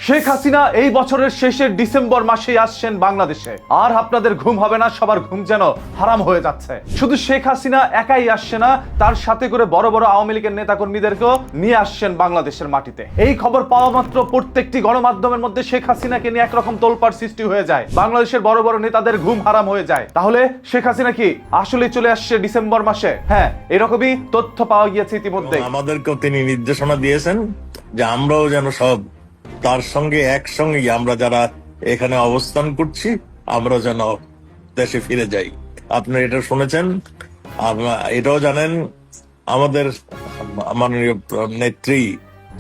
শেখ হাসিনা এই বছরের শেষের ডিসেম্বর মাসেই আসছেন বাংলাদেশে। আর আপনাদের ঘুম হবে না, সবার ঘুম যেন হারাম হয়ে যাচ্ছে। শুধু শেখ হাসিনা একাই আসছে না, তার সাথে করে বড় বড় আওয়ামী লীগের নেতাকর্মীদেরকেও নিয়ে আসছেন বাংলাদেশের মাটিতে। এই খবর পাওয়া মাত্র প্রত্যেকটি গণমাধ্যমের মধ্যে শেখ হাসিনাকে নিয়ে একরকম তোলপাড় সৃষ্টি হয়ে যায়, বাংলাদেশের বড় বড় নেতাদের ঘুম হারাম হয়ে যায়। তাহলে শেখ হাসিনা কি আসলেই চলে আসছে ডিসেম্বর মাসে? হ্যাঁ, এরকমই তথ্য পাওয়া গিয়েছে ইতিমধ্যে। আমাদেরকেও তিনি নির্দেশনা দিয়েছেন যে আমরাও যেন সব তার সঙ্গে একসঙ্গে আমরা যারা এখানে অবস্থান করছি আমরা যেন দেশে ফিরে যাই। আপনি এটা শুনেছেন, এটাও জানেন আমাদের মাননীয় নেত্রী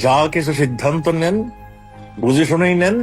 যা কিছু সিদ্ধান্ত নেন বুঝে শুনেই নেন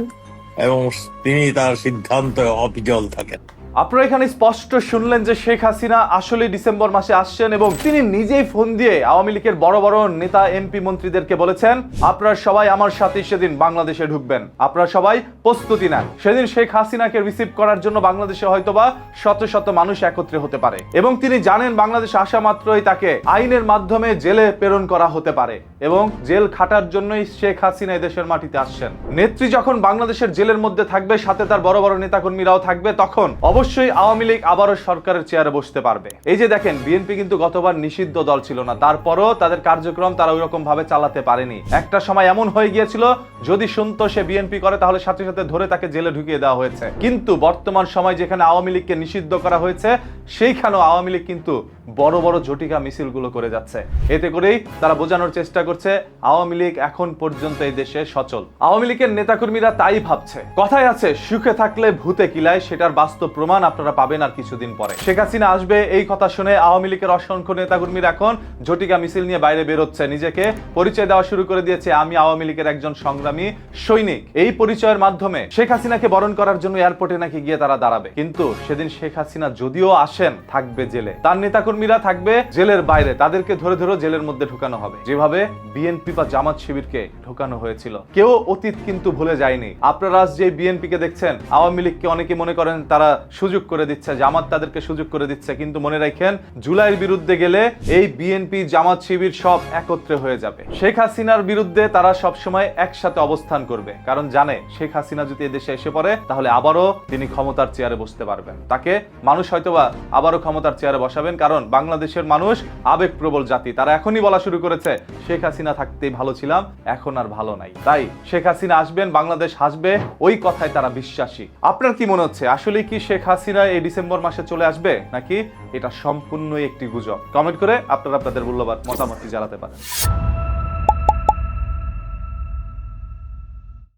এবং তিনি তার সিদ্ধান্ত অবিচল থাকেন। আপনারা এখানে স্পষ্ট শুনলেন যে শেখ হাসিনা আসলে ডিসেম্বর মাসে আসছেন এবং তিনি নিজেই ফোন দিয়ে আওয়ামী লীগের বড় বড় নেতা এমপি মন্ত্রীদেরকে বলেছেন, আপনারা সবাই আমার সাথে সেদিন বাংলাদেশে ঢুকবেন, আপনারা সবাই প্রস্তুতি নেন। সেদিন শেখ হাসিনাকে রিসিভ করার জন্য বাংলাদেশে হয়তোবা শত শত মানুষ একত্রে হতে পারে এবং তিনি জানেন বাংলাদেশে আসা মাত্রই তাকে আইনের মাধ্যমে জেলে প্রেরণ করা হতে পারে এবং জেল খাটার জন্যই শেখ হাসিনা দেশের মাটিতে আসছেন। নেত্রী যখন বাংলাদেশের জেলের মধ্যে থাকবে, সাথে তার বড় বড় নেতাকর্মীরাও থাকবে, তখন অবশ্যই আওয়ামী লীগ আবারও সরকারের চেয়ারে বসতে পারবে। এই যে দেখেন, বিএনপি কিন্তু গতবার নিষিদ্ধ দল ছিল না, তারপরও তাদের কার্যক্রম তারা ওইরকম ভাবে চালাতে পারেনি। একটা সময় এমন হয়ে গিয়েছিল যদি শুনতো সে বিএনপি করে তাহলে সাথে সাথে ধরে তাকে জেলে ঢুকিয়ে দেওয়া হয়েছে। কিন্তু বর্তমান সময় যেখানে আওয়ামী লীগকে নিষিদ্ধ করা হয়েছে, সেইখানেও আওয়ামী লীগ কিন্তু বড় বড় জটিকা মিছিলগুলো করে যাচ্ছে। এতে করেই তারা বোঝানোর চেষ্টা করছে আওয়ামী লীগ এখন পর্যন্ত এই দেশে সচল। আওয়ামী লীগের নেতাকর্মীরা তাই ভাবছে। কথায় আছে, সুখে থাকলে ভূতে কিলায়, সেটার বাস্তব প্রমাণ আপনারা পাবেন আর কিছুদিন পরে। শেখ হাসিনা আসবে এই কথা শুনে আওয়ামী লীগের অসংখ্য নেতাকর্মীরা এখন জটিকা মিছিল নিয়ে বাইরে বেরোচ্ছে, নিজেকে পরিচয় দেওয়া শুরু করে দিয়েছে, আমি আওয়ামী লীগের একজন সংগ্রামী সৈনিক। এই পরিচয়ের মাধ্যমে শেখ হাসিনাকে বরণ করার জন্য এয়ারপোর্টে নাকি গিয়ে তারা দাঁড়াবে। কিন্তু সেদিন শেখ হাসিনা যদিও আসেন, থাকবে জেলে, তার নেতাকর্মীরা থাকবে জেলের বাইরে, তাদেরকে ধরে ধরে জেলের মধ্যে ঢোকানো হবে, যেভাবে বিএনপি বা জামাত শিবিরকে ঢোকানো হয়েছিল। কেউ অতীত কিন্তু ভুলে যায়নি। আপনারা যে বিএনপি কে দেখছেন, আওয়ামী লীগকে অনেকে মনে করেন তারা সুযোগ করে দিচ্ছে, জামাত তাদেরকে সুযোগ করে দিচ্ছে, কিন্তু মনে রাখেন জুলাইয়ের বিরুদ্ধে গেলে এই বিএনপি জামাত শিবির সব একত্রে হয়ে যাবে। শেখ হাসিনার বিরুদ্ধে তারা সব সময় একসাথে অবস্থান করবে, কারণ জানে শেখ হাসিনা যদি এদেশে এসে পড়ে তাহলে আবারও তিনি ক্ষমতার চেয়ারে বসতে পারবেন। তাকে মানুষ হয়তোবা আবারও ক্ষমতার চেয়ারে বসাবেন, কারণ বাংলাদেশের মানুষ আবেগপ্রবল জাতি। তারা এখনই বলা শুরু করেছে শেখ হাসিনা থাকতেই ভালো ছিলাম, এখন আর ভালো নাই। তাই শেখ হাসিনা আসবেন, বাংলাদেশ হাসবে, ওই কথায় তারা বিশ্বাসী। আপনার কি মনে হচ্ছে, আসলে কি শেখ হাসিনা এই ডিসেম্বর মাসে চলে আসবে, নাকি এটা সম্পূর্ণ একটি গুজব? কমেন্ট করে আপনারা আপনাদের মূল্যবান মতামতটি জানাতে পারেন।